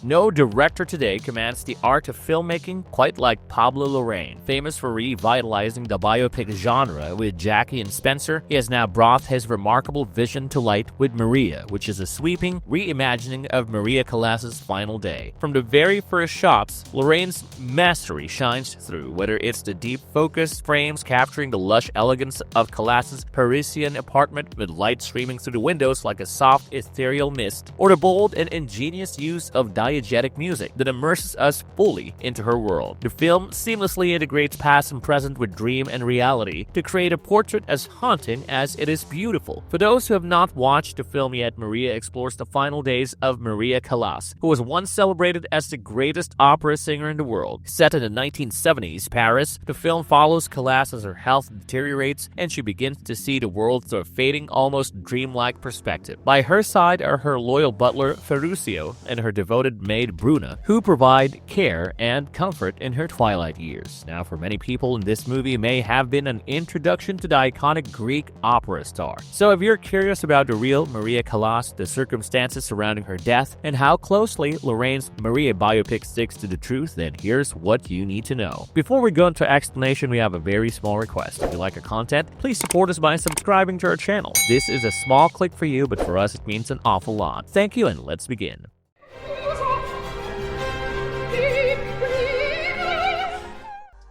No director today commands the art of filmmaking quite like Pablo Larrain. Famous for revitalizing the biopic genre with Jackie and Spencer, he has now brought his remarkable vision to light with Maria, which is a sweeping reimagining of Maria Callas' final day. From the very first shots, Larrain's mastery shines through, whether it's the deep focused frames capturing the lush elegance of Callas' Parisian apartment with light streaming through the windows like a soft ethereal mist, or the bold and ingenious use of diegetic music that immerses us fully into her world. The film seamlessly integrates past and present with dream and reality to create a portrait as haunting as it is beautiful. For those who have not watched the film yet, Maria explores the final days of Maria Callas, who was once celebrated as the greatest opera singer in the world. Set in the 1970s Paris, the film follows Callas as her health deteriorates and she begins to see the world through a fading, almost dreamlike perspective. By her side are her loyal butler Ferruccio and her devoted maid Bruna, who provide care and comfort in her twilight years. Now, for many people, this movie may have been an introduction to the iconic Greek opera star. So if you're curious about the real Maria Callas, the circumstances surrounding her death, and how closely Larraín's Maria biopic sticks to the truth, then here's what you need to know. Before we go into explanation, we have a very small request. If you like our content, please support us by subscribing to our channel. This is a small click for you, but for us it means an awful lot. Thank you, and let's begin.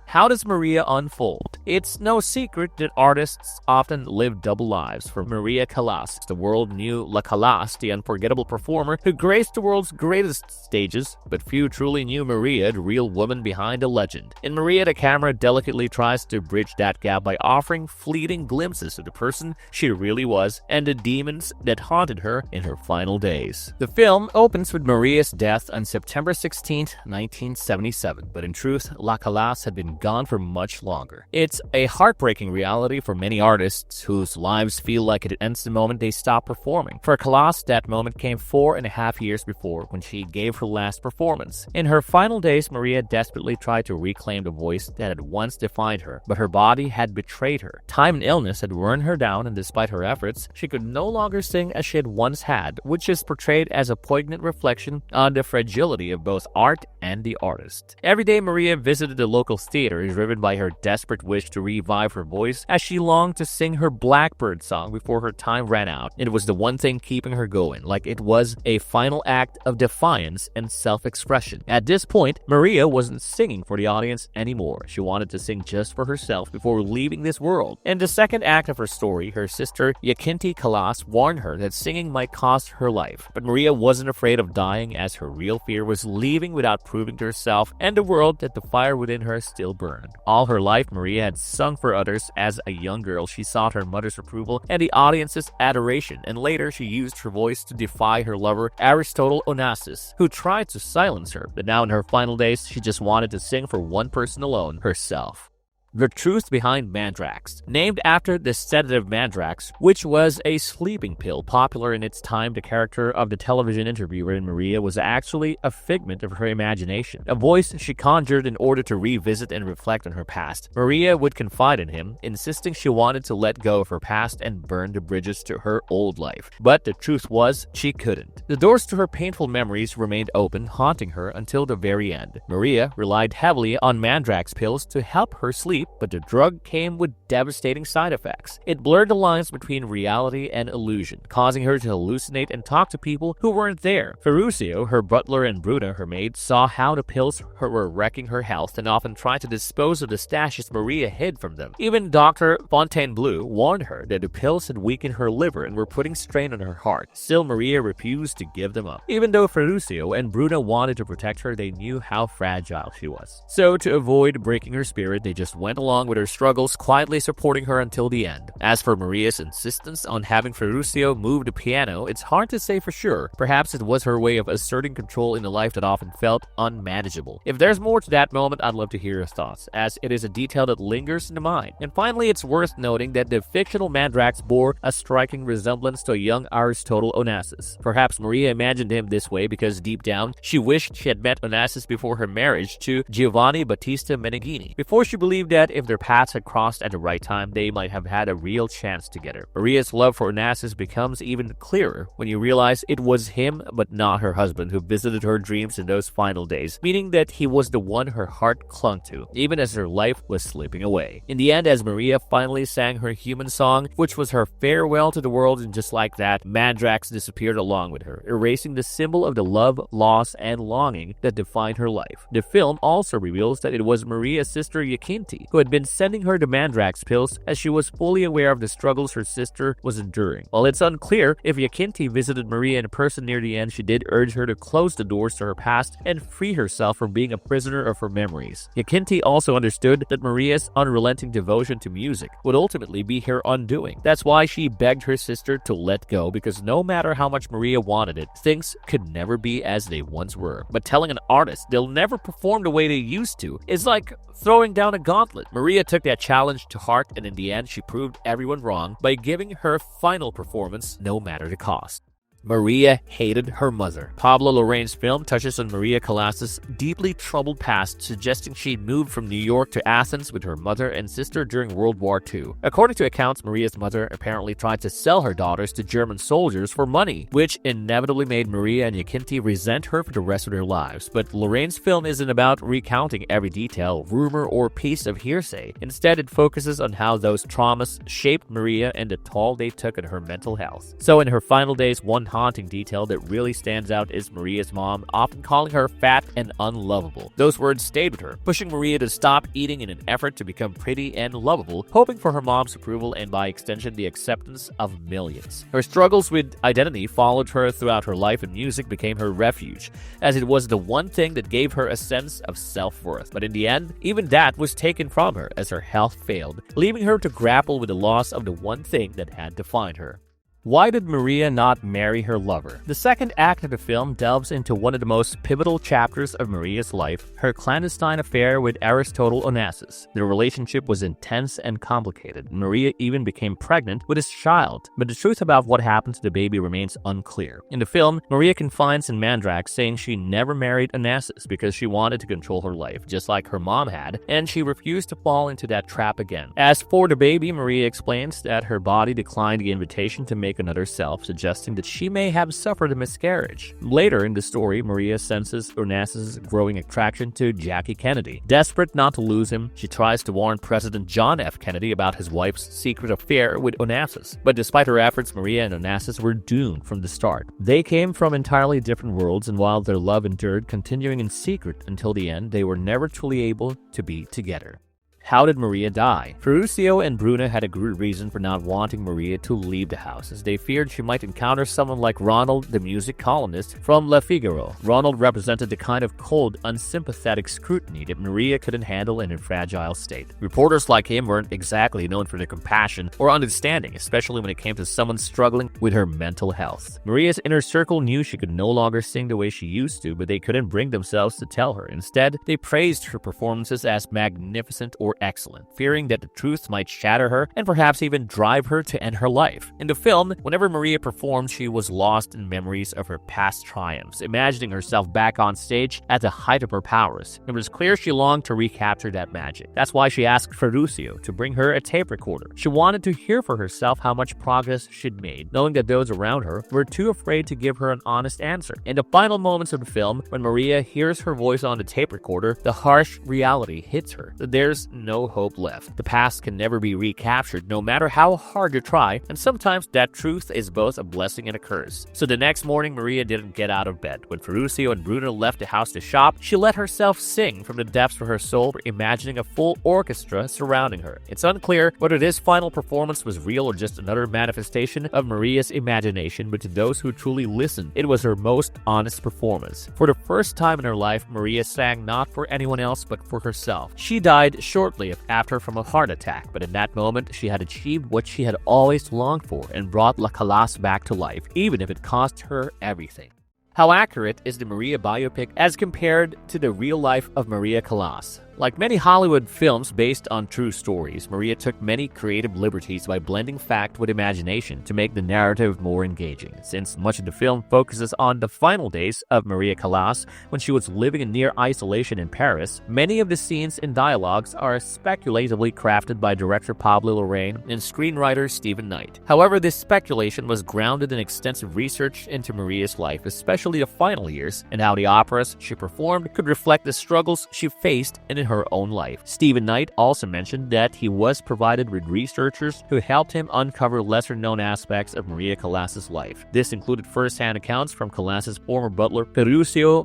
How does Maria unfold? It's no secret that artists often live double lives. For Maria Callas, the world knew La Callas, the unforgettable performer who graced the world's greatest stages, but few truly knew Maria, the real woman behind the legend. In Maria, the camera delicately tries to bridge that gap by offering fleeting glimpses of the person she really was and the demons that haunted her in her final days. The film opens with Maria's death on September 16, 1977, but in truth, La Callas had been gone for much longer. It's a heartbreaking reality for many artists whose lives feel like it ends the moment they stop performing. For Callas, that moment came 4.5 years before, when she gave her last performance. In her final days, Maria desperately tried to reclaim the voice that had once defined her, but her body had betrayed her. Time and illness had worn her down, and despite her efforts, she could no longer sing as she had once had, which is portrayed as a poignant reflection on the fragility of both art and the artist. Every day, Maria visited the local theater, driven by her desperate wish to revive her voice, as she longed to sing her Blackbird song before her time ran out. It was the one thing keeping her going, like it was a final act of defiance and self-expression. At this point, Maria wasn't singing for the audience anymore. She wanted to sing just for herself before leaving this world. In the second act of her story, her sister Yakinti Callas warned her that singing might cost her life. But Maria wasn't afraid of dying, as her real fear was leaving without proving to herself and the world that the fire within her still burned. All her life, Maria had sung for others. As a young girl, she sought her mother's approval and the audience's adoration, and later she used her voice to defy her lover Aristotle Onassis, who tried to silence her. But now in her final days, she just wanted to sing for one person alone, herself. The truth behind Mandrax. Named after the sedative Mandrax, which was a sleeping pill popular in its time, the character of the television interviewer in Maria was actually a figment of her imagination, a voice she conjured in order to revisit and reflect on her past. Maria would confide in him, insisting she wanted to let go of her past and burn the bridges to her old life. But the truth was, she couldn't. The doors to her painful memories remained open, haunting her until the very end. Maria relied heavily on Mandrax pills to help her sleep, but the drug came with devastating side effects. It blurred the lines between reality and illusion, causing her to hallucinate and talk to people who weren't there. Ferruccio, her butler, and Bruna, her maid, saw how the pills were wrecking her health and often tried to dispose of the stashes Maria hid from them. Even Dr. Fontainebleau warned her that the pills had weakened her liver and were putting strain on her heart. Still, Maria refused to give them up. Even though Ferruccio and Bruna wanted to protect her, they knew how fragile she was. So, to avoid breaking her spirit, they just went along with her struggles, quietly supporting her until the end. As for Maria's insistence on having Ferruccio move the piano, it's hard to say for sure. Perhaps it was her way of asserting control in a life that often felt unmanageable. If there's more to that moment, I'd love to hear your thoughts, as it is a detail that lingers in the mind. And finally, it's worth noting that the fictional Mandrax bore a striking resemblance to a young Aristotle Onassis. Perhaps Maria imagined him this way because deep down, she wished she had met Onassis before her marriage to Giovanni Battista Meneghini. Before she believed that that if their paths had crossed at the right time, they might have had a real chance together. Maria's love for Onassis becomes even clearer when you realize it was him but not her husband who visited her dreams in those final days, meaning that he was the one her heart clung to, even as her life was slipping away. In the end, as Maria finally sang her human song, which was her farewell to the world, and just like that, Mandrax disappeared along with her, erasing the symbol of the love, loss, and longing that defined her life. The film also reveals that it was Maria's sister Yakinti who had been sending her the Mandrax pills, as she was fully aware of the struggles her sister was enduring. While it's unclear if Yakinti visited Maria in person near the end, she did urge her to close the doors to her past and free herself from being a prisoner of her memories. Yakinti also understood that Maria's unrelenting devotion to music would ultimately be her undoing. That's why she begged her sister to let go, because no matter how much Maria wanted it, things could never be as they once were. But telling an artist they'll never perform the way they used to is like throwing down a gauntlet. Maria took that challenge to heart, and in the end, she proved everyone wrong by giving her final performance no matter the cost. Maria hated her mother. Pablo Larrain's film touches on Maria Callas' deeply troubled past, suggesting she'd moved from New York to Athens with her mother and sister during World War II. According to accounts, Maria's mother apparently tried to sell her daughters to German soldiers for money, which inevitably made Maria and Yakinti resent her for the rest of their lives. But Larrain's film isn't about recounting every detail, rumor, or piece of hearsay. Instead, it focuses on how those traumas shaped Maria and the toll they took on her mental health. So in her final days, one haunting detail that really stands out is Maria's mom often calling her fat and unlovable. Those words stayed with her, pushing Maria to stop eating in an effort to become pretty and lovable, hoping for her mom's approval and by extension the acceptance of millions. Her struggles with identity followed her throughout her life, and music became her refuge, as it was the one thing that gave her a sense of self-worth. But in the end, even that was taken from her as her health failed, leaving her to grapple with the loss of the one thing that had defined her. Why did Maria not marry her lover? The second act of the film delves into one of the most pivotal chapters of Maria's life, her clandestine affair with Aristotle Onassis. Their relationship was intense and complicated. Maria even became pregnant with his child, but the truth about what happened to the baby remains unclear. In the film, Maria confides in Mandrax, saying she never married Onassis because she wanted to control her life, just like her mom had, and she refused to fall into that trap again. As for the baby, Maria explains that her body declined the invitation to make another self, suggesting that she may have suffered a miscarriage. Later in the story, Maria senses Onassis' growing attraction to Jackie Kennedy. Desperate not to lose him, she tries to warn President John F. Kennedy about his wife's secret affair with Onassis. But despite her efforts, Maria and Onassis were doomed from the start. They came from entirely different worlds, and while their love endured, continuing in secret until the end, they were never truly able to be together. How did Maria die? Ferruccio and Bruna had a good reason for not wanting Maria to leave the house, as they feared she might encounter someone like Ronald, the music columnist from Le Figaro. Ronald represented the kind of cold, unsympathetic scrutiny that Maria couldn't handle in a fragile state. Reporters like him weren't exactly known for their compassion or understanding, especially when it came to someone struggling with her mental health. Maria's inner circle knew she could no longer sing the way she used to, but they couldn't bring themselves to tell her. Instead, they praised her performances as magnificent or excellent, fearing that the truth might shatter her and perhaps even drive her to end her life. In the film, whenever Maria performed, she was lost in memories of her past triumphs, imagining herself back on stage at the height of her powers. It was clear she longed to recapture that magic. That's why she asked Ferruccio to bring her a tape recorder. She wanted to hear for herself how much progress she'd made, knowing that those around her were too afraid to give her an honest answer. In the final moments of the film, when Maria hears her voice on the tape recorder, the harsh reality hits her that there's no hope left. The past can never be recaptured, no matter how hard you try, and sometimes that truth is both a blessing and a curse. So the next morning, Maria didn't get out of bed. When Ferruccio and Bruna left the house to shop, she let herself sing from the depths of her soul, imagining a full orchestra surrounding her. It's unclear whether this final performance was real or just another manifestation of Maria's imagination, but to those who truly listened, it was her most honest performance. For the first time in her life, Maria sang not for anyone else, but for herself. She died shortly after from a heart attack, but in that moment, she had achieved what she had always longed for and brought La Callas back to life, even if it cost her everything. How accurate is the Maria biopic as compared to the real life of Maria Callas? Like many Hollywood films based on true stories, Maria took many creative liberties by blending fact with imagination to make the narrative more engaging. Since much of the film focuses on the final days of Maria Callas when she was living in near isolation in Paris, many of the scenes and dialogues are speculatively crafted by director Pablo Larrain and screenwriter Stephen Knight. However, this speculation was grounded in extensive research into Maria's life, especially the final years, and how the operas she performed could reflect the struggles she faced in her own life. Stephen Knight also mentioned that he was provided with researchers who helped him uncover lesser-known aspects of Maria Callas's life. This included first-hand accounts from Callas's former butler Ferruccio,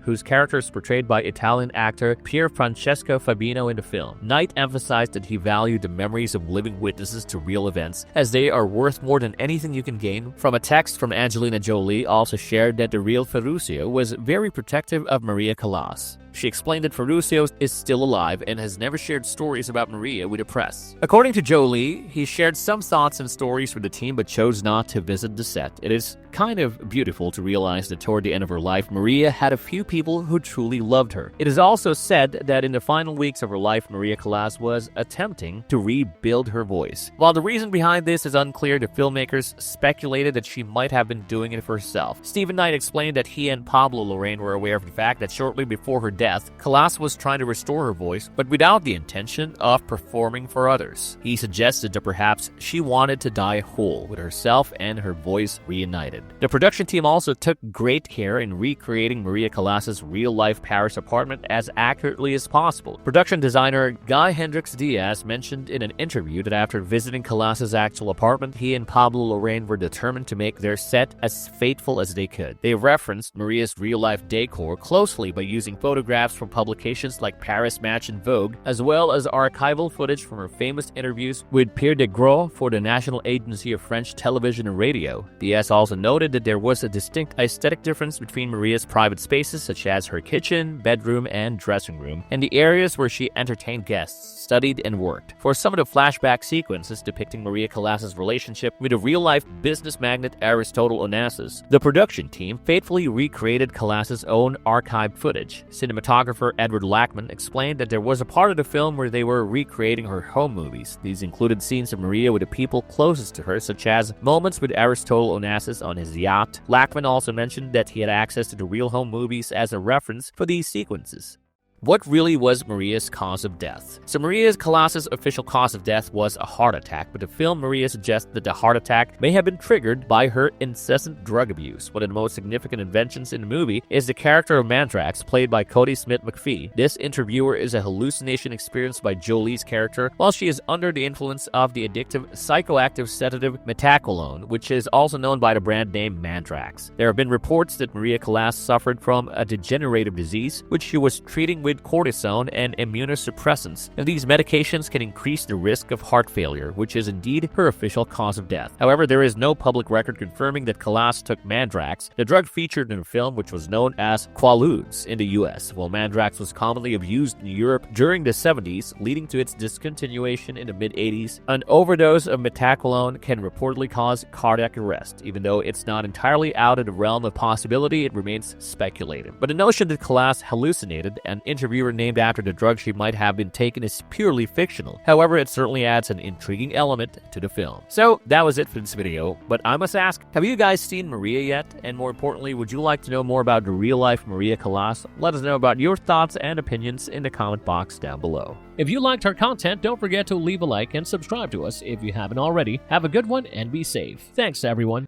whose character is portrayed by Italian actor Pier Francesco Fabino in the film. Knight emphasized that he valued the memories of living witnesses to real events, as they are worth more than anything you can gain from a text from Angelina Jolie. Also shared that the real Ferruccio was very protective of Maria Callas. She explained that Ferruccio is still alive and has never shared stories about Maria with the press. According to Jolie, he shared some thoughts and stories with the team but chose not to visit the set. It is kind of beautiful to realize that toward the end of her life, Maria had a few people who truly loved her. It is also said that in the final weeks of her life, Maria Callas was attempting to rebuild her voice. While the reason behind this is unclear, the filmmakers speculated that she might have been doing it for herself. Stephen Knight explained that he and Pablo Larrain were aware of the fact that shortly before her death, Callas was trying to restore her voice, but without the intention of performing for others. He suggested that perhaps she wanted to die whole, with herself and her voice reunited. The production team also took great care in recreating Maria Callas's real-life Paris apartment as accurately as possible. Production designer Guy Hendrix Diaz mentioned in an interview that after visiting Callas's actual apartment, he and Pablo Larrain were determined to make their set as faithful as they could. They referenced Maria's real-life decor closely by using photographs from publications like Paris Match and Vogue, as well as archival footage from her famous interviews with Pierre de Gros for the National Agency of French Television and Radio. Diaz also noted that there was a distinct aesthetic difference between Maria's private spaces, such as her kitchen, bedroom, and dressing room, and the areas where she entertained guests, studied, and worked. For some of the flashback sequences depicting Maria Callas's relationship with a real-life business magnate Aristotle Onassis, the production team faithfully recreated Callas's own archived footage. Cinematographer Edward Lackman explained that there was a part of the film where they were recreating her home movies. These included scenes of Maria with the people closest to her, such as moments with Aristotle Onassis on his yacht. Lackman also mentioned that he had access to the real home movies as a reference for these sequences. What really was Maria's cause of death? So Maria Callas's official cause of death was a heart attack, but the film Maria suggests that the heart attack may have been triggered by her incessant drug abuse. One of the most significant inventions in the movie is the character of Mandrax, played by Cody Smith-McPhee. This interviewer is a hallucination experienced by Jolie's character while she is under the influence of the addictive psychoactive sedative metacolone, which is also known by the brand name Mandrax. There have been reports that Maria Callas suffered from a degenerative disease, which she was treating with cortisone and immunosuppressants, and these medications can increase the risk of heart failure, which is indeed her official cause of death. However, there is no public record confirming that Callas took Mandrax, the drug featured in the film, which was known as Quaaludes in the US. While Mandrax was commonly abused in Europe during the 70s, leading to its discontinuation in the mid-80s, an overdose of metacolone can reportedly cause cardiac arrest. Even though it's not entirely out of the realm of possibility, it remains speculative. But the notion that Callas hallucinated and interviewer named after the drug she might have been taking is purely fictional. However, it certainly adds an intriguing element to the film. So that was it for this video, but I must ask, have you guys seen Maria yet? And more importantly, would you like to know more about the real-life Maria Callas? Let us know about your thoughts and opinions in the comment box down below. If you liked our content, don't forget to leave a like and subscribe to us if you haven't already. Have a good one and be safe. Thanks, everyone.